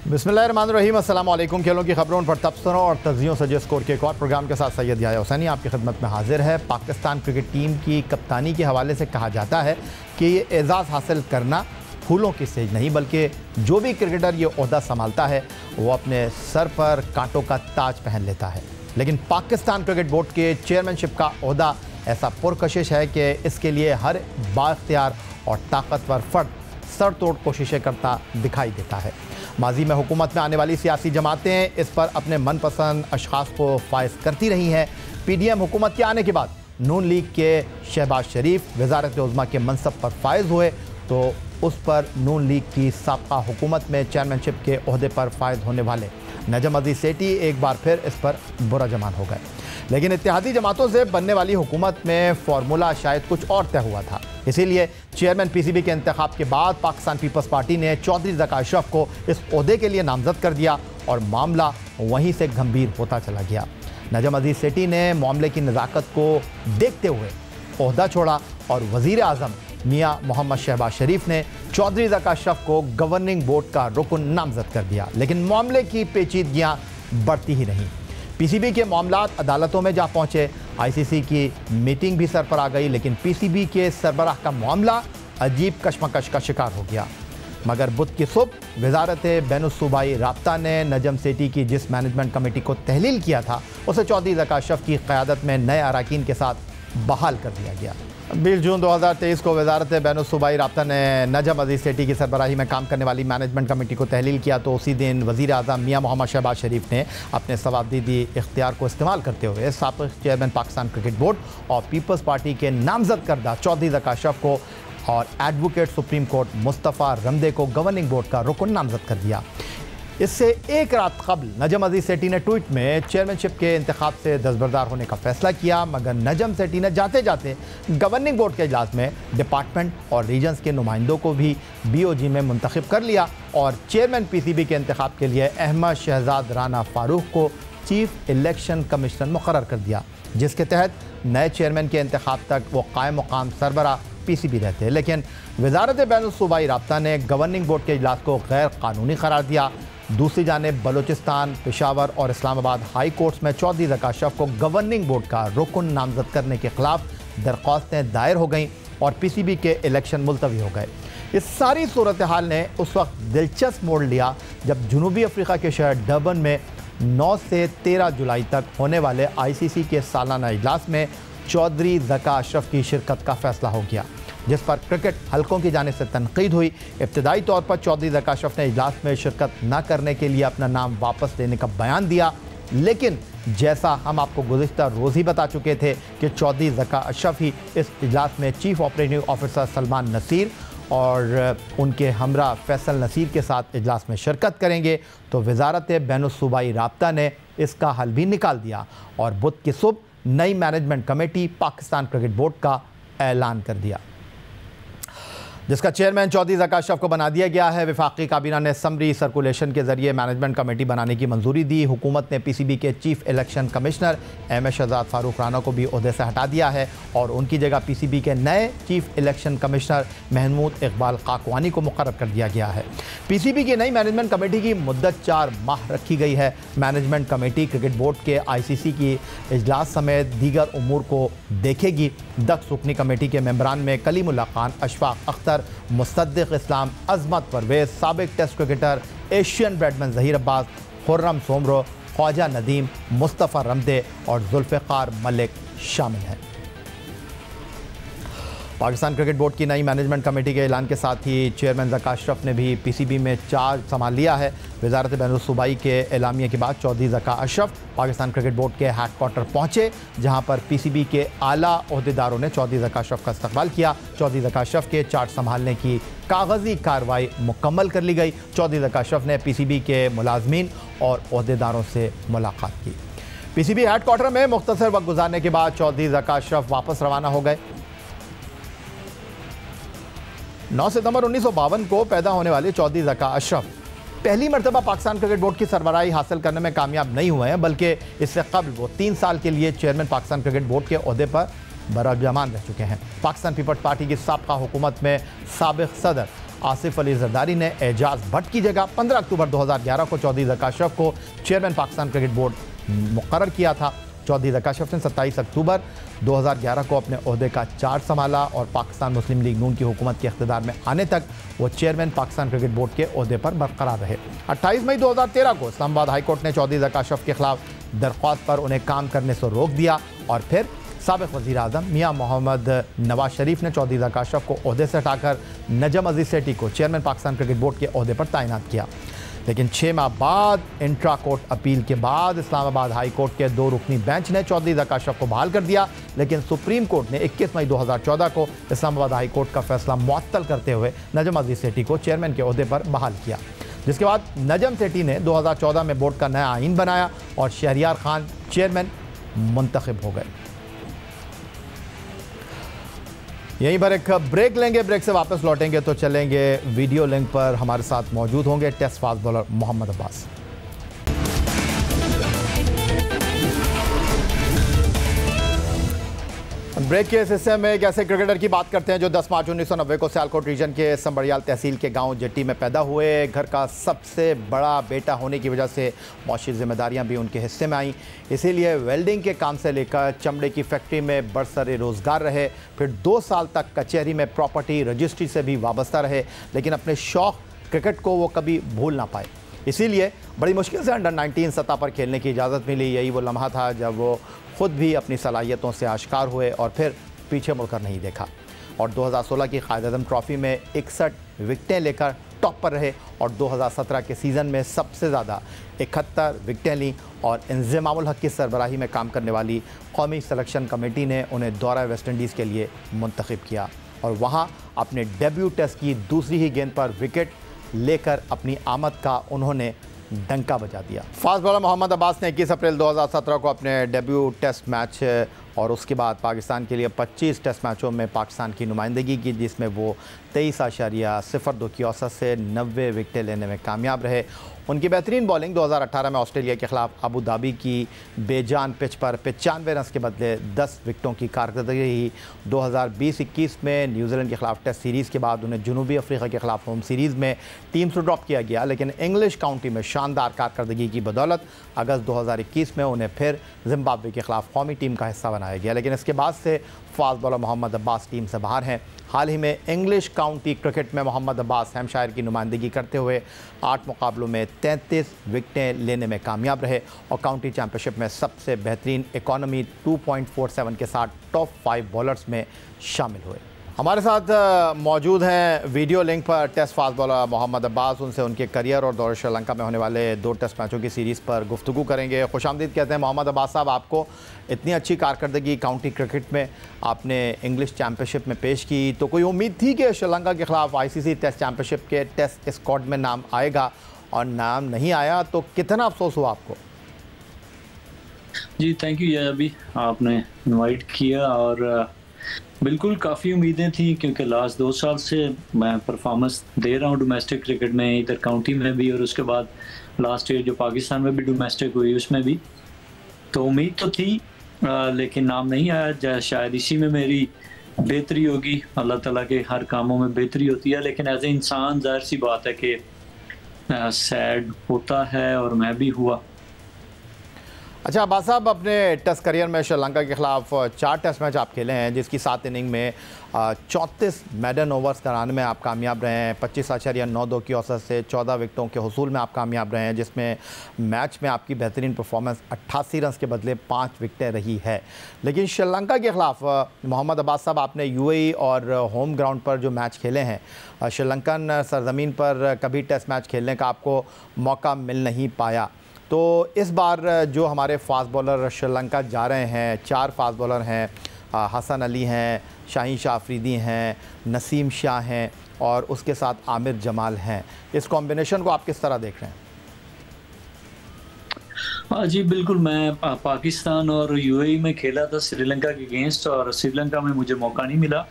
बिस्मिल्लाहिर्रहमानिर्रहीम, अस्सलाम वालेकुम। खेलों की खबरों पर तबसरों और तज्जियों से स्कोर के एक और प्रोग्राम के साथ सैयद याया हुसैनी आपकी खिदमत में हाजिर है। पाकिस्तान क्रिकेट टीम की कप्तानी के हवाले से कहा जाता है कि ये एजाज़ हासिल करना फूलों की सेज नहीं, बल्कि जो भी क्रिकेटर ये ओहदा संभालता है वो अपने सर पर कांटों का ताज पहन लेता है। लेकिन पाकिस्तान क्रिकेट बोर्ड के चेयरमैनशिप का ओहदा ऐसा पुरकशिश है कि इसके लिए हर बाइख्तियार और ताकतवर फर्द सर तोड़ कोशिशें करता दिखाई देता है। माजी में हुकूमत में आने वाली सियासी जमातें इस पर अपने मनपसंद अशखास को फाइज करती रही हैं। PDM हुकूमत के आने के बाद नून लीग के शहबाज शरीफ वज़ारत उज़्मा के मनसब पर फाइज हुए तो उस पर नून लीग की साबका हुकूमत में चेयरमैनशिप के ओहदे पर फाइज होने वाले नजम अजीज सेठी एक बार फिर इस पर बुरा जमान हो गए। लेकिन इत्तेहादी जमातों से बनने वाली हुकूमत में फार्मूला शायद कुछ और तय हुआ था। इसीलिए चेयरमैन PCB के इंतखाब के बाद पाकिस्तान पीपल्स पार्टी ने चौधरी ज़का अशरफ को इस ओहदे के लिए नामजद कर दिया और मामला वहीं से गंभीर होता चला गया। नजम अजीज सेठी ने मामले की नज़ाकत को देखते हुए ओहदा छोड़ा और वज़ीर आज़म मियाँ मोहम्मद शहबाज शरीफ ने चौधरी ज़का अशरफ को गवर्निंग बोर्ड का रुकन नामजद कर दिया। लेकिन मामले की पेचीदगियाँ बढ़ती ही रहीं। PCB के मामलात अदालतों में जा पहुँचे। ICC की मीटिंग भी सर पर आ गई, लेकिन PCB के सरबराह का मामला अजीब कशमकश का शिकार हो गया। मगर बुध की सुबह वज़ारत बैनुस्सूबाई राब्ता ने नजम सेठी की जिस मैनेजमेंट कमेटी को तहलील किया था उसे चौधरी ज़का अशरफ की क़यादत में नए अरकान के साथ बहाल कर दिया गया। 20 जून 2023 को वज़ारत बैनुस्सूबाई राब्ता ने नजम अजीज सेठी की सरबराही में काम करने वाली मैनेजमेंट कमेटी को तहलील किया तो उसी दिन वज़ीर आज़म मियाँ मोहम्मद शहबाज शरीफ ने अपने सवाबदीदी इख्तियार को इस्तेमाल करते हुए साबिक़ चेयरमैन पाकिस्तान क्रिकेट बोर्ड और पीपल्स पार्टी के नामजद करदा चौधरी ज़का अशरफ को और advocate supreme court Mustafa Ramday को गवर्निंग बोर्ड का रुकन नामजद कर दिया। इससे एक रात कबल नजम अजीज सेठी ने ट्वीट में चेयरमैनशिप के इंतखाब से दस्तबरदार होने का फैसला किया। मगर नजम सेठी ने जाते जाते गवर्निंग बोर्ड के इजलास में डिपार्टमेंट और रीजन्स के नुमाइंदों को भी BOG में मुंतखब कर लिया और चेयरमैन PCB के इंतखाब के लिए अहमद शहजाद राना फारूक को चीफ इलेक्शन कमिश्नर मुकर्रर कर दिया, जिसके तहत नए चेयरमैन के इंतखाब तक वो कायम मकाम सरबरा PCB रहते। लेकिन वज़ारत बैनुस्सूबाई राब्ता ने गवर्निंग बोर्ड के इजलास को गैर कानूनी करार दिया। दूसरी जानिब बलूचिस्तान, पेशावर और इस्लामाबाद हाई कोर्ट्स में चौधरी ज़का अशरफ को गवर्निंग बोर्ड का रुकन नामजद करने के खिलाफ दरख्वास्तें दायर हो गईं और PCB के इलेक्शन मुलतवी हो गए। इस सारी सूरत हाल ने उस वक्त दिलचस्प मोड़ लिया जब जनूबी अफ्रीका के शहर डर्बन में 9 से 13 जुलाई तक होने वाले ICC के सालाना इजलास में चौधरी ज़का अशरफ की शिरकत का फैसला हो गया, जिस पर क्रिकेट हलकों की जानिब से तनकीद हुई। इब्तदाई तौर पर चौधरी ज़का अशरफ ने इजलास में शिरकत न करने के लिए अपना नाम वापस लेने का बयान दिया, लेकिन जैसा हम आपको गुज़िश्ता रोज़ ही बता चुके थे कि चौधरी ज़का अशरफ ही इस इजलास में chief operating officer Salman Nasir और उनके हमरा फैसल नसीर के साथ इजलास में शिरकत करेंगे, तो वज़ारत बैनुस्सूबाई राब्ता ने इसका हल भी निकाल दिया और बुध की सुबह नई management committee Pakistan cricket board का ऐलान कर दिया, जिसका चेयरमैन चौधरी ज़का अशरफ को बना दिया गया है। वफाकी काबीना ने समरी सर्कुलेशन के ज़रिए मैनेजमेंट कमेटी बनाने की मंजूरी दी। हुकूमत ने PCB के chief election commissioner Ahmed Shahzad Farooq Rana को भी ओहदे से हटा दिया है और उनकी जगह PCB के नए chief election commissioner Mahmood Iqbal Kakwani को मुकर्रर कर दिया गया है। PCB की नई मैनेजमेंट कमेटी की मुद्दत 4 माह रखी गई है। मैनेजमेंट कमेटी क्रिकेट बोर्ड के ICC की इजलास समेत दीगर उमूर को देखेगी। दख्त सुकनी कमेटी के मेंबरान में कलीमुल्लाह खान, अशफाक अख्तर, मुसद्दिक इस्लाम, अजमत परवेज, साबिक test cricketer, Asian batsman Zaheer Abbas, Khurram Soomro, Khawaja Nadeem, Mustafa Ramday और जुल्फ़िकार मलिक शामिल हैं। पाकिस्तान क्रिकेट बोर्ड की नई मैनेजमेंट कमेटी के ऐलान के साथ ही चेयरमैन ज़का अशरफ ने भी PCB में चार्ज संभाल लिया है। वज़ारत बैनुस्सूबाई के एलामिया के बाद चौधरी ज़का अशरफ पाकिस्तान क्रिकेट बोर्ड के हेडक्वार्टर पहुँचे, जहां पर PCB के आला ओहदेदारों ने चौधरी ज़का अशरफ का इस्तकबाल किया। चौधरी ज़का अशरफ के चार्ज संभालने की कागज़ी कार्रवाई मुकम्मल कर ली गई। चौधरी ज़का अशरफ ने PCB के मुलाजमीन और ओहदेदारों से मुलाकात की। PCB हेडक्वार्टर में मुख्तसर वक्त गुजारने के बाद चौधरी ज़का अशरफ वापस रवाना हो गए। 9 सितंबर 1952 को पैदा होने वाले चौधरी ज़का अशरफ पहली मरतबा पाकिस्तान क्रिकेट बोर्ड की सरबराही हासिल करने में कामयाब नहीं हुए हैं, बल्कि इससे कबल वो 3 साल के लिए चेयरमैन पाकिस्तान क्रिकेट बोर्ड के ओहदे पर बरजमान रह चुके हैं। पाकिस्तान पीपल्स पार्टी की साबका हुकूमत में साबिक सदर आसिफ अली जरदारी ने एजाज भट्ट की जगह 15 अक्टूबर 2011 को चौधरी ज़का अशरफ को चेयरमैन पाकिस्तान क्रिकेट बोर्ड मुकर्रर किया था। चौधरी ज़का अशरफ ने 27 अक्टूबर 2011 को अपने ओहदे का चार्ज संभाला और पाकिस्तान मुस्लिम लीग नून की हुकूमत के इख्तिदार में आने तक वो चेयरमैन पाकिस्तान क्रिकेट बोर्ड के ओहदे पर बरकरार रहे। 28 मई 2013 को इस्लामाबाद हाई कोर्ट ने चौधरी ज़का अशरफ के खिलाफ दरख्वास्त पर उन्हें काम करने से रोक दिया और फिर साबिक़ वज़ीर आज़म मियाँ मोहम्मद नवाज शरीफ ने चौधरी ज़का अशरफ को ओहदे से हटाकर नजम अजीज़ सेठी को चेयरमैन पाकिस्तान क्रिकेट बोर्ड के ओहदे पर तैनात किया। लेकिन 6 माह बाद इंट्रा कोर्ट अपील के बाद इस्लामाबाद हाई कोर्ट के 2 रुकनी बेंच ने चौधरी ज़का अशरफ को बहाल कर दिया, लेकिन सुप्रीम कोर्ट ने 21 मई 2014 को इस्लामाबाद हाई कोर्ट का फैसला मुअत्तल करते हुए नजम अजीज़ सेठी को चेयरमैन के ओहदे पर बहाल किया, जिसके बाद नजम सेठी ने 2014 में बोर्ड का नया आइन बनाया और शहरियार खान चेयरमैन मुंतखब हो गए। यहीं पर एक ब्रेक लेंगे, ब्रेक से वापस लौटेंगे तो चलेंगे वीडियो लिंक पर। हमारे साथ मौजूद होंगे test fast bowler Mohammad Abbas. Break के इस हिस्से में एक ऐसे क्रिकेटर की बात करते हैं जो 10 मार्च 1990 को सियालकोट रीजन के संबड़ियाल तहसील के गांव जट्टी में पैदा हुए। घर का सबसे बड़ा बेटा होने की वजह से मौशी जिम्मेदारियां भी उनके हिस्से में आईं, इसीलिए वेल्डिंग के काम से लेकर चमड़े की फैक्ट्री में बरसरे रोज़गार रहे। फिर 2 साल तक कचहरी में प्रॉपर्टी रजिस्ट्री से भी वाबस्ता रहे, लेकिन अपने शौक़ क्रिकेट को वो कभी भूल ना पाए। इसीलिए बड़ी मुश्किल से अंडर 19 सतह पर खेलने की इजाज़त मिली। यही वो लम्हा था जब वो खुद भी अपनी सलाहियतों से आश्कार हुए और फिर पीछे मुड़कर नहीं देखा और 2016 की कायद-ए-आज़म ट्रॉफ़ी में 61 विकेटें लेकर टॉप पर रहे और 2017 के सीज़न में सबसे ज़्यादा 71 विकेटें लीं और इंज़मामुल हक़ की सरबराही में काम करने वाली कौमी सिलेक्शन कमेटी ने उन्हें दौरा वेस्ट इंडीज़ के लिए मुंतखब किया और वहाँ अपने डेब्यू टेस्ट की दूसरी ही गेंद पर विकेट लेकर अपनी आमद का उन्होंने डंका बजा दिया। फास्ट बॉलर मोहम्मद अब्बास ने 21 अप्रैल 2017 को अपने डेब्यू टेस्ट मैच और उसके बाद पाकिस्तान के लिए 25 टेस्ट मैचों में पाकिस्तान की नुमाइंदगी की, जिसमें वो 23.02 की औसत से 90 विकेटें लेने में कामयाब रहे। उनकी बेहतरीन बॉलिंग 2018 में ऑस्ट्रेलिया के खिलाफ अबू धाबी की बेजान पिच पर 95 रन के बदले 10 विकेटों की कारकर्दगी रही। 2020-21 में न्यूजीलैंड के खिलाफ टेस्ट सीरीज़ के बाद उन्हें जनूबी अफ्रीका के खिलाफ होम सीरीज़ में टीम से ड्रॉप किया गया, लेकिन इंग्लिश काउंटी में शानदार कारकर्दगी की बदौलत अगस्त 2021 में उन्हें फिर जिम्बाब्वे के खिलाफ कौमी टीम का हिस्सा बनाया गया। लेकिन इसके बाद से fast bowler Mohammad Abbas team से बाहर हैं। हाल ही में इंग्लिश काउंटी क्रिकेट में मोहम्मद अब्बास हैम्पशायर की नुमाइंदगी करते हुए 8 मुकाबलों में 33 विकेटें लेने में कामयाब रहे और काउंटी चैम्पियनशिप में सबसे बेहतरीन इकॉनमी 2.47 के साथ टॉप 5 बॉलर्स में शामिल हुए। हमारे साथ मौजूद हैं वीडियो लिंक पर test fast bowler Mohammad Abbas. उनसे उनके करियर और दौरे श्रीलंका में होने वाले 2 टेस्ट मैचों की सीरीज़ पर गुफ्तगू करेंगे। खुशामदीद कहते हैं मोहम्मद अब्बास साहब, आपको इतनी अच्छी कारकर्दगी काउंटी क्रिकेट में आपने इंग्लिश चैम्पियनशिप में पेश की, तो कोई उम्मीद थी कि श्रीलंका के खिलाफ ICC टेस्ट चैम्पियनशिप के टेस्ट स्क्वाड में नाम आएगा, और नाम नहीं आया तो कितना अफसोस हुआ आपको? जी थैंक यू, ये अभी आपने इनवाइट किया और बिल्कुल काफ़ी उम्मीदें थी, क्योंकि लास्ट 2 साल से मैं परफॉर्मेंस दे रहा हूँ डोमेस्टिक क्रिकेट में, इधर काउंटी में भी और उसके बाद लास्ट ईयर जो पाकिस्तान में भी डोमेस्टिक हुई उसमें भी, तो उम्मीद तो थी लेकिन नाम नहीं आया। शायद इसी में मेरी बेहतरी होगी, अल्लाह ताला के हर कामों में बेहतरी होती है, लेकिन एज ए इंसान जाहिर सी बात है कि सैड होता है और मैं भी हुआ। अच्छा अब्बास साहब, अपने टेस्ट करियर में श्रीलंका के खिलाफ 4 टेस्ट मैच आप खेले हैं, जिसकी 7 इनिंग में 34 मेडन ओवर्स कराने में आप कामयाब रहे हैं। 25.92 की औसत से 14 विकेटों के हुसूल में आप कामयाब रहे हैं, जिसमें मैच में आपकी बेहतरीन परफॉर्मेंस 88 रन के बदले 5 विकेटें रही है। लेकिन श्रीलंका के खिलाफ मोहम्मद अब्बास साहब, आपने UAE और होम ग्राउंड पर जो मैच खेले हैं, श्रीलंकन सरजमीन पर कभी टेस्ट मैच खेलने का आपको मौका मिल नहीं पाया, तो इस बार जो हमारे फास्ट बॉलर श्रीलंका जा रहे हैं, 4 फास्ट बॉलर हैं, हसन अली हैं, शाहीन शाह अफरीदी हैं, नसीम शाह हैं और उसके साथ आमिर जमाल हैं, इस कॉम्बिनेशन को आप किस तरह देख रहे हैं? हाँ जी बिल्कुल, मैं पाकिस्तान और UAE में खेला था श्रीलंका के अगेंस्ट और श्रीलंका में मुझे मौका नहीं मिला।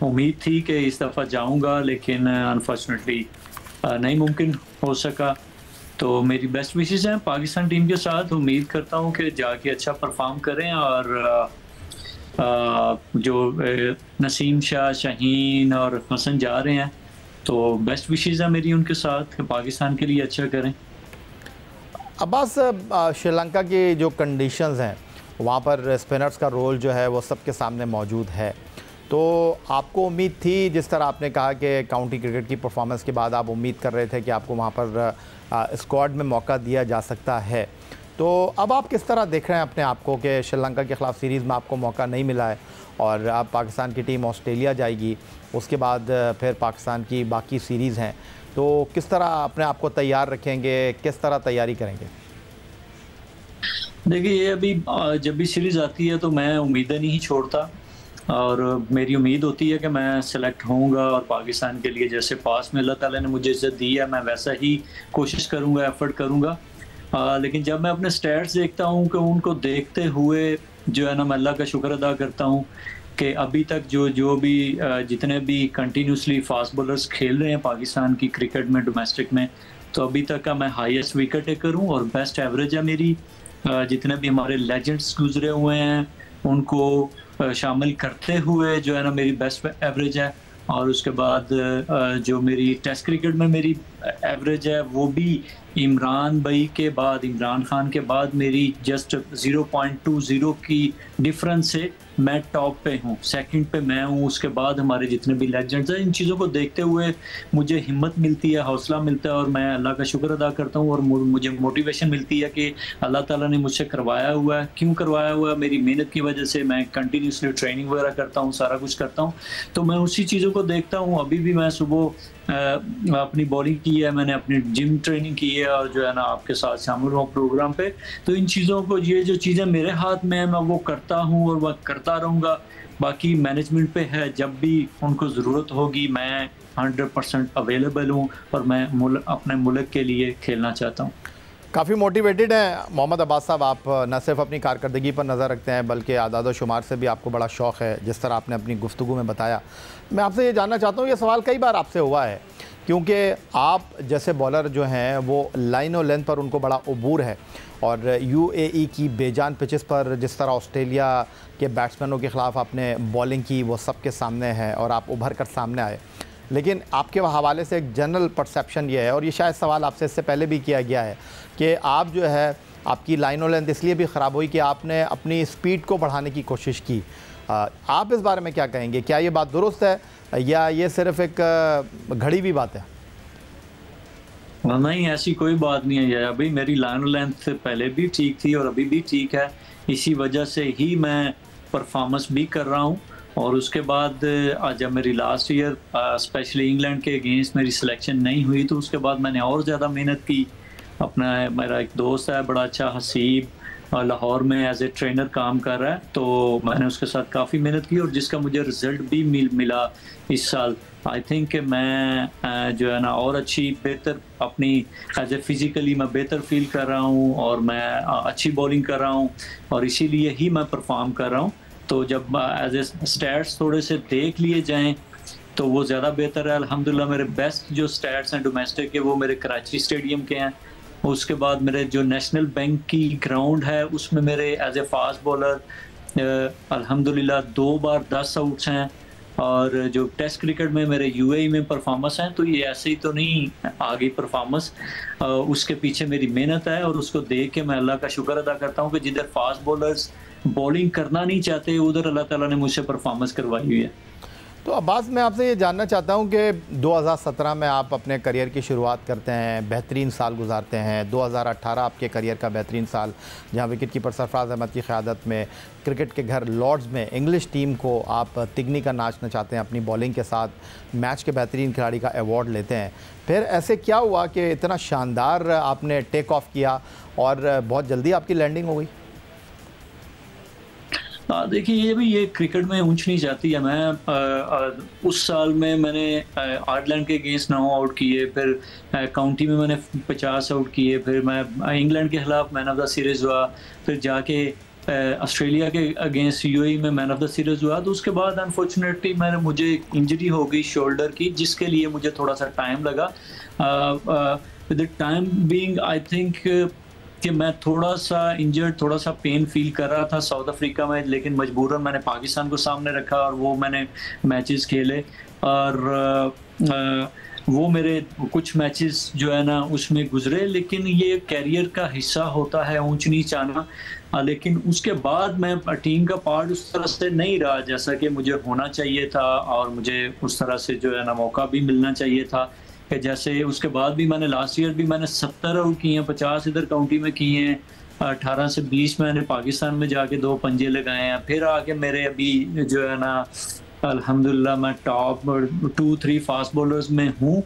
उम्मीद थी कि इस दफ़ा जाऊंगा, लेकिन अनफॉर्चुनेटली नहीं मुमकिन हो सका। तो मेरी बेस्ट विशेस हैं पाकिस्तान टीम के साथ, उम्मीद करता हूं कि जाके अच्छा परफॉर्म करें और जो नसीम शाह, शाहीन और हसन जा रहे हैं, तो बेस्ट विशेज़ है मेरी उनके साथ कि पाकिस्तान के लिए अच्छा करें। अब्बास, श्रीलंका की जो कंडीशंस हैं वहाँ पर स्पिनर्स का रोल जो है वो सबके सामने मौजूद है, तो आपको उम्मीद थी, जिस तरह आपने कहा कि काउंटी क्रिकेट की परफॉर्मेंस के बाद आप उम्मीद कर रहे थे कि आपको वहाँ पर स्क्वाड में मौका दिया जा सकता है, तो अब आप किस तरह देख रहे हैं अपने आप को कि श्रीलंका के ख़िलाफ़ सीरीज़ में आपको मौका नहीं मिला है और अब पाकिस्तान की टीम ऑस्ट्रेलिया जाएगी, उसके बाद फिर पाकिस्तान की बाकी सीरीज़ हैं, तो किस तरह अपने आप को तैयार रखेंगे, किस तरह तैयारी करेंगे? देखिए, ये अभी जब भी सीरीज़ आती है तो मैं उम्मीदें नहीं छोड़ता और मेरी उम्मीद होती है कि मैं सेलेक्ट होऊंगा और पाकिस्तान के लिए, जैसे पास में अल्लाह ताला ने मुझे इज़्ज़त दी है, मैं वैसा ही कोशिश करूंगा, एफर्ट करूंगा। लेकिन जब मैं अपने स्टैट्स देखता हूं कि उनको देखते हुए जो है ना, मैं अल्लाह का शुक्र अदा करता हूं कि अभी तक जो भी जितने भी कंटिन्यूसली फास्ट बॉलर्स खेल रहे हैं पाकिस्तान की क्रिकेट में, डोमेस्टिक में, तो अभी तक का मैं हाईएस्ट विकेट टेकर हूँ और बेस्ट एवरेज है मेरी। जितने भी हमारे लेजेंड्स गुजरे हुए हैं उनको शामिल करते हुए जो है ना मेरी बेस्ट एवरेज है। और उसके बाद जो मेरी टेस्ट क्रिकेट में मेरी एवरेज है वो भी इमरान भाई के बाद, इमरान खान के बाद मेरी जस्ट 0.20 की डिफरेंस से मैं टॉप पे हूँ, सेकंड पे मैं हूँ। उसके बाद हमारे जितने भी लेजेंड्स हैं, इन चीज़ों को देखते हुए मुझे हिम्मत मिलती है, हौसला मिलता है और मैं अल्लाह का शुक्र अदा करता हूँ और मुझे मोटिवेशन मिलती है कि अल्लाह ताला ने मुझसे करवाया हुआ है। क्यों करवाया हुआ है? मेरी मेहनत की वजह से। मैं कंटिन्यूसली ट्रेनिंग वगैरह करता हूँ, सारा कुछ करता हूँ, तो मैं उसी चीज़ों को देखता हूँ। अभी भी मैं सुबह अपनी बॉलिंग की है, मैंने अपनी जिम ट्रेनिंग की है और जो है ना आपके साथ शामिल हुआ प्रोग्राम पे। तो इन चीज़ों को, ये जो चीज़ें मेरे हाथ में है, मैं वो करता हूँ और वह करता रहूँगा। बाकी मैनेजमेंट पे है, जब भी उनको ज़रूरत होगी मैं 100% अवेलेबल हूँ और मैं अपने मुल्क के लिए खेलना चाहता हूँ। काफ़ी मोटिवेटेड हैं मोहम्मद अब्बास साहब। आप न सिर्फ अपनी कारकर्दगी पर नज़र रखते हैं बल्कि आदाद व शुमार से भी आपको बड़ा शौक़ है, जिस तरह आपने अपनी गुफ्तगू में बताया। मैं आपसे ये जानना चाहता हूँ, ये सवाल कई बार आपसे हुआ है, क्योंकि आप जैसे बॉलर जो हैं वो लाइन और लेंथ पर उनको बड़ा अबूर है और यूएई की बेजान पिचेस पर जिस तरह ऑस्ट्रेलिया के बैट्समैनों के ख़िलाफ़ आपने बॉलिंग की वो सबके सामने है और आप उभर कर सामने आए। लेकिन आपके हवाले से एक जनरल परसेप्शन ये है, और ये शायद सवाल आपसे इससे पहले भी किया गया है, कि आप जो है आपकी लाइन और लेंथ इसलिए भी ख़राब हुई कि आपने अपनी स्पीड को बढ़ाने की कोशिश की। आप इस बारे में क्या कहेंगे? क्या ये बात दुरुस्त है या ये सिर्फ एक घड़ी हुई बात है? नहीं, ऐसी कोई बात नहीं है। अभी मेरी लाइन और लेंथ पहले भी ठीक थी और अभी भी ठीक है। इसी वजह से ही मैं परफॉर्मेंस भी कर रहा हूँ। और उसके बाद जब मेरी लास्ट ईयर स्पेशली इंग्लैंड के अगेंस्ट मेरी सिलेक्शन नहीं हुई, तो उसके बाद मैंने और ज़्यादा मेहनत की। अपना मेरा एक दोस्त है बड़ा अच्छा, हसीब, लाहौर में एज ए ट्रेनर काम कर रहा है, तो मैंने उसके साथ काफ़ी मेहनत की और जिसका मुझे रिज़ल्ट भी मिला इस साल। आई थिंक मैं जो है ना और अच्छी बेहतर अपनी एज ए फिज़िकली मैं बेहतर फील कर रहा हूँ और मैं अच्छी बॉलिंग कर रहा हूँ और इसीलिए ही मैं परफॉर्म कर रहा हूँ। तो जब एज ए स्टैट्स थोड़े से देख लिए जाएं तो वो ज़्यादा बेहतर है। अल्हम्दुलिल्लाह मेरे बेस्ट जो स्टैट्स हैं डोमेस्टिक के, वो मेरे कराची स्टेडियम के हैं। उसके बाद मेरे जो नेशनल बैंक की ग्राउंड है उसमें मेरे एज ए फास्ट बॉलर अल्हम्दुलिल्लाह 2 बार 10 आउट्स हैं। और जो टेस्ट क्रिकेट में मेरे यूएई में परफॉर्मेंस हैं, तो ये ऐसे ही तो नहीं आ गई परफॉर्मेंस, उसके पीछे मेरी मेहनत है और उसको देख के मैं अल्लाह का शुक्र अदा करता हूँ कि जिधर फास्ट बॉलर्स बॉलिंग करना नहीं चाहते उधर अल्लाह ताला ने मुझसे परफॉर्मेंस करवाई हुई है। तो अब्बास, मैं आपसे ये जानना चाहता हूँ कि 2017 में आप अपने करियर की शुरुआत करते हैं, बेहतरीन साल गुजारते हैं। 2018 आपके करियर का बेहतरीन साल, जहाँ विकेट कीपर सरफराज अहमद की क़यादत में क्रिकेट के घर लॉर्ड्स में इंग्लिश टीम को आप तिगनी का नाच नचाते हैं, अपनी बॉलिंग के साथ मैच के बेहतरीन खिलाड़ी का अवार्ड लेते हैं। फिर ऐसे क्या हुआ कि इतना शानदार आपने टेक ऑफ किया और बहुत जल्दी आपकी लैंडिंग हो गई? देखिए, ये क्रिकेट में ऊंच नहीं जाती है। मैं उस साल में मैंने आयरलैंड के अगेंस्ट 9 आउट किए, फिर काउंटी में मैंने 50 आउट किए, फिर मैं इंग्लैंड के खिलाफ मैन ऑफ द सीरीज़ हुआ, फिर जाके ऑस्ट्रेलिया के अगेंस्ट यूएई में मैन ऑफ द सीरीज़ हुआ। तो उसके बाद अनफॉर्चुनेटली मुझे इंजरी हो गई शोल्डर की, जिसके लिए मुझे थोड़ा सा टाइम लगा। With the time being I think कि मैं थोड़ा सा इंजर्ड, थोड़ा सा पेन फील कर रहा था साउथ अफ्रीका में, लेकिन मजबूरन मैंने पाकिस्तान को सामने रखा और वो मैंने मैचेस खेले। और वो मेरे कुछ मैचेस जो है ना उसमें गुजरे, लेकिन ये कैरियर का हिस्सा होता है ऊंच नीच आना। लेकिन उसके बाद मैं टीम का पार्ट उस तरह से नहीं रहा जैसा कि मुझे होना चाहिए था, और मुझे उस तरह से जो है ना मौका भी मिलना चाहिए था कि जैसे उसके बाद भी मैंने लास्ट ईयर भी मैंने 70 आउट किए हैं, 50 इधर काउंटी में किए हैं, 18 से 20 मैंने पाकिस्तान में जाके 2 पंजे लगाए हैं। फिर आके मेरे अभी जो है ना अल्हम्दुलिल्लाह मैं टॉप 2-3 फास्ट बॉलर्स में हूँ।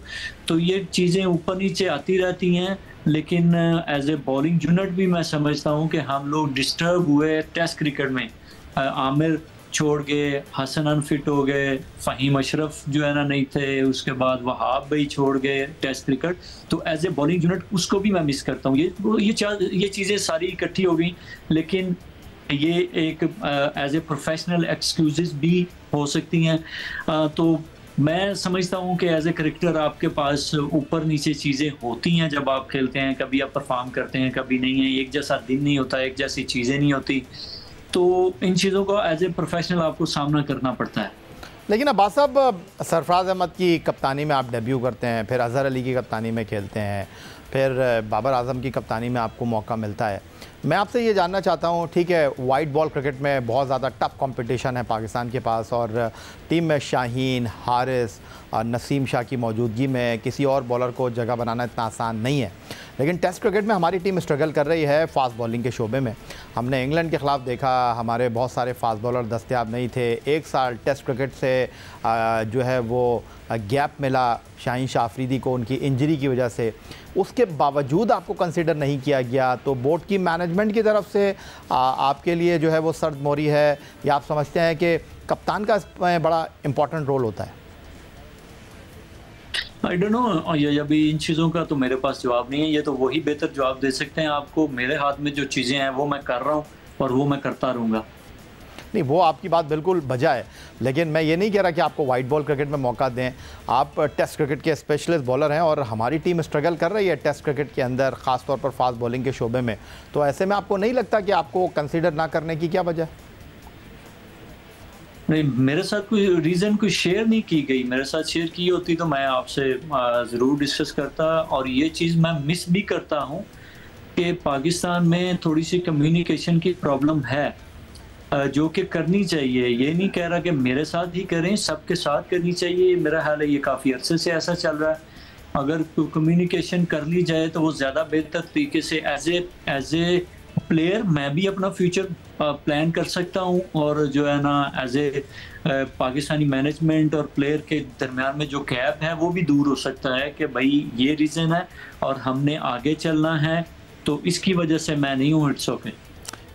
तो ये चीज़ें ऊपर नीचे आती रहती हैं, लेकिन एज ए बॉलिंग यूनिट भी मैं समझता हूँ कि हम लोग डिस्टर्ब हुए टेस्ट क्रिकेट में। आमिर छोड़ गए, हसन अनफिट हो गए, फ़हीम अशरफ जो है ना नहीं थे, उसके बाद वहाब भाई छोड़ गए टेस्ट क्रिकेट। तो एज ए बॉलिंग यूनिट उसको भी मैं मिस करता हूँ। ये चीज़ें सारी इकट्ठी हो गई, लेकिन ये एक एज ए प्रोफेशनल एक्सक्यूजेस भी हो सकती हैं। तो मैं समझता हूँ कि एज ए क्रिकेटर आपके पास ऊपर नीचे चीज़ें होती हैं जब आप खेलते हैं, कभी आप परफॉर्म करते हैं, कभी नहीं है, एक जैसा दिन नहीं होता, एक जैसी चीज़ें नहीं होती। तो इन चीज़ों का एज ए प्रोफेशनल आपको सामना करना पड़ता है। लेकिन अब्बास साहब, सरफराज अहमद की कप्तानी में आप डेब्यू करते हैं, फिर अजहर अली की कप्तानी में खेलते हैं, फिर बाबर आजम की कप्तानी में आपको मौका मिलता है। मैं आपसे ये जानना चाहता हूँ, ठीक है वाइट बॉल क्रिकेट में बहुत ज़्यादा टफ कंपटीशन है पाकिस्तान के पास, और टीम में शाहीन, हारिस और नसीम शाह की मौजूदगी में किसी और बॉलर को जगह बनाना इतना आसान नहीं है। लेकिन टेस्ट क्रिकेट में हमारी टीम स्ट्रगल कर रही है फास्ट बॉलिंग के शोबे में। हमने इंग्लैंड के ख़िलाफ़ देखा, हमारे बहुत सारे फास्ट बॉलर दस्तयाब नहीं थे। एक साल टेस्ट क्रिकेट से जो है वो गैप मिला शाहीन शाह अफरीदी को उनकी इंजरी की वजह से, उसके बावजूद आपको कंसिडर नहीं किया गया। तो बोर्ड की मैनेजमेंट की तरफ से आपके लिए जो है वो सर्द मोरी है, या आप समझते हैं कि कप्तान का इसमें बड़ा इम्पोर्टेंट रोल होता है? आई डोंट नो, अभी इन चीज़ों का तो मेरे पास जवाब नहीं है। ये तो वही बेहतर जवाब दे सकते हैं आपको। मेरे हाथ में जो चीज़ें हैं वो मैं कर रहा हूँ और वो मैं करता रहूँगा। नहीं, वो आपकी बात बिल्कुल बजा है, लेकिन मैं ये नहीं कह रहा कि आपको वाइट बॉल क्रिकेट में मौका दें। आप टेस्ट क्रिकेट के स्पेशलिस्ट बॉलर हैं और हमारी टीम स्ट्रगल कर रही है टेस्ट क्रिकेट के अंदर, ख़ास तौर पर फास्ट बॉलिंग के शोबे में। तो ऐसे में आपको नहीं लगता कि आपको कंसीडर ना करने की क्या वजह है? नहीं, मेरे साथ कोई रीज़न कोई शेयर नहीं की गई। मेरे साथ शेयर की होती तो मैं आपसे ज़रूर डिस्कस करता। और ये चीज़ मैं मिस भी करता हूँ कि पाकिस्तान में थोड़ी सी कम्युनिकेशन की प्रॉब्लम है, जो कि करनी चाहिए। ये नहीं कह रहा कि मेरे साथ ही करें, सबके साथ करनी चाहिए। मेरा ख्याल है ये काफ़ी अरसे से ऐसा चल रहा है। अगर कम्युनिकेशन कर ली जाए तो वो ज़्यादा बेहतर तरीके से एज ए प्लेयर मैं भी अपना फ्यूचर प्लान कर सकता हूँ, और जो है ना एज ए पाकिस्तानी मैनेजमेंट और प्लेयर के दरमियान में जो गैप है वो भी दूर हो सकता है कि भाई ये रीज़न है और हमने आगे चलना है, तो इसकी वजह से मैं नहीं हूँ। It's okay.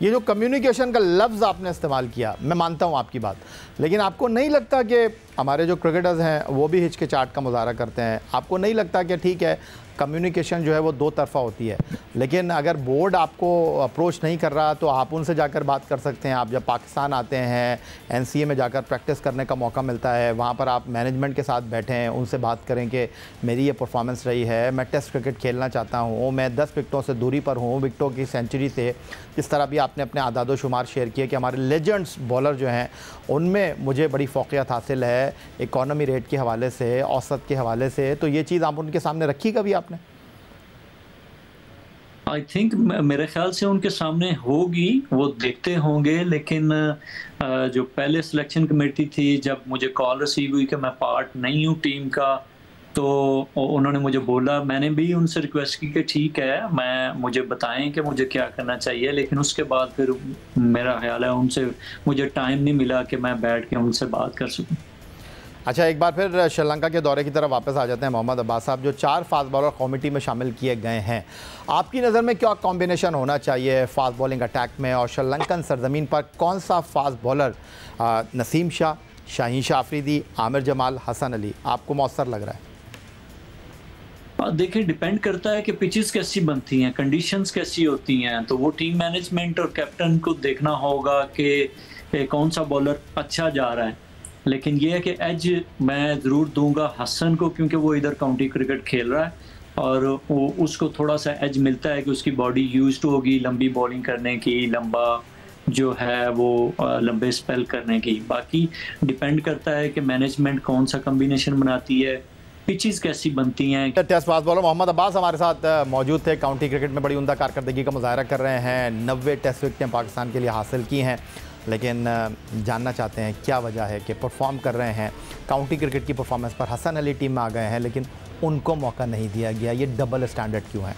ये जो कम्युनिकेशन का लफ्ज़ आपने इस्तेमाल किया, मैं मानता हूँ आपकी बात, लेकिन आपको नहीं लगता कि हमारे जो क्रिकेटर्स हैं वो भी हिचकिचाहट का मुजाहरा करते हैं? आपको नहीं लगता कि ठीक है कम्युनिकेशन जो है वो दो तरफ़ा होती है, लेकिन अगर बोर्ड आपको अप्रोच नहीं कर रहा तो आप उनसे जाकर बात कर सकते हैं। आप जब पाकिस्तान आते हैं, एनसीए में जाकर प्रैक्टिस करने का मौका मिलता है, वहाँ पर आप मैनेजमेंट के साथ बैठें, उनसे बात करें कि मेरी ये परफॉर्मेंस रही है, मैं टेस्ट क्रिकेट खेलना चाहता हूँ, मैं 10 विकटों से दूरी पर हूँ, विकटों की सेंचुरी से। जिस तरह भी आपने अपने आदादो शुमार शेयर किए कि हमारे लेजेंड्स बॉलर जो हैं उनमें मुझे बड़ी फ़ौक़ियत हासिल है इकॉनमी रेट के हवाले से, औसत के हवाले से। तो ये चीज़ आप उनके सामने रखी कभी आपने? आई थिंक मेरे ख्याल से उनके सामने होगी, वो देखते होंगे। लेकिन जो पहले सिलेक्शन कमेटी थी, जब मुझे कॉल रिसीव हुई कि मैं पार्ट नहीं हूँ टीम का, तो उन्होंने मुझे बोला, मैंने भी उनसे रिक्वेस्ट की कि ठीक है मुझे बताएं कि मुझे क्या करना चाहिए। लेकिन उसके बाद फिर मेरा ख्याल है उनसे मुझे टाइम नहीं मिला कि मैं बैठ के उनसे बात कर सकूं। अच्छा, एक बार फिर श्रीलंका के दौरे की तरफ वापस आ जाते हैं मोहम्मद अब्बास साहब। जो 4 फास्ट बॉलर कमेटी में शामिल किए गए हैं, आपकी नज़र में क्या कॉम्बिनेशन होना चाहिए फास्ट बॉलिंग अटैक में, और श्रीलंकन सरजमीन पर कौन सा फास्ट बॉलर नसीम शाह, शाहीन शाह अफरीदी, आमिर जमाल, हसन अली आपको मौसर लग रहा है? देखिए, डिपेंड करता है कि पिचेस कैसी बनती हैं, कंडीशंस कैसी होती हैं। तो वो टीम मैनेजमेंट और कैप्टन को देखना होगा कि कौन सा बॉलर अच्छा जा रहा है। लेकिन ये है कि एज मैं ज़रूर दूंगा हसन को, क्योंकि वो इधर काउंटी क्रिकेट खेल रहा है और वो उसको थोड़ा सा एज मिलता है कि उसकी बॉडी यूज्ड होगी लंबी बॉलिंग करने की, लंबा जो है वो लंबे स्पेल करने की। बाकी डिपेंड करता है कि मैनेजमेंट कौन सा कॉम्बिनेशन बनाती है, पिचेस कैसी बनती हैं। Test fast bowler Mohammad Abbas हमारे साथ मौजूद थे। काउंटी क्रिकेट में बड़ी उम्दा कारकर्दगी का मुजाहरा कर रहे हैं। 90 टेस्ट विकेटें पाकिस्तान के लिए हासिल की हैं, लेकिन जानना चाहते हैं क्या वजह है कि परफॉर्म कर रहे हैं। काउंटी क्रिकेट की परफॉर्मेंस पर हसन अली टीम में आ गए हैं, लेकिन उनको मौका नहीं दिया गया। ये डबल स्टैंडर्ड क्यों है?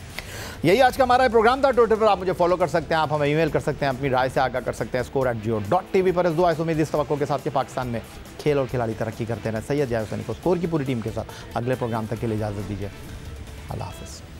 यही आज का हमारा प्रोग्राम था। ट्विटर पर आप मुझे फॉलो कर सकते हैं, आप हमें ईमेल कर सकते हैं, अपनी राय से आगाह कर सकते हैं score@jio.tv पर। इस दुआ उम्मीद इस तवक्को के साथ कि पाकिस्तान में खेल और खिलाड़ी तरक्की करते हैं। सैयद यार हुसैनी को स्कोर की पूरी टीम के साथ अगले प्रोग्राम तक के लिए इजाज़त दीजिए। अल्लाह हाफ़िज़।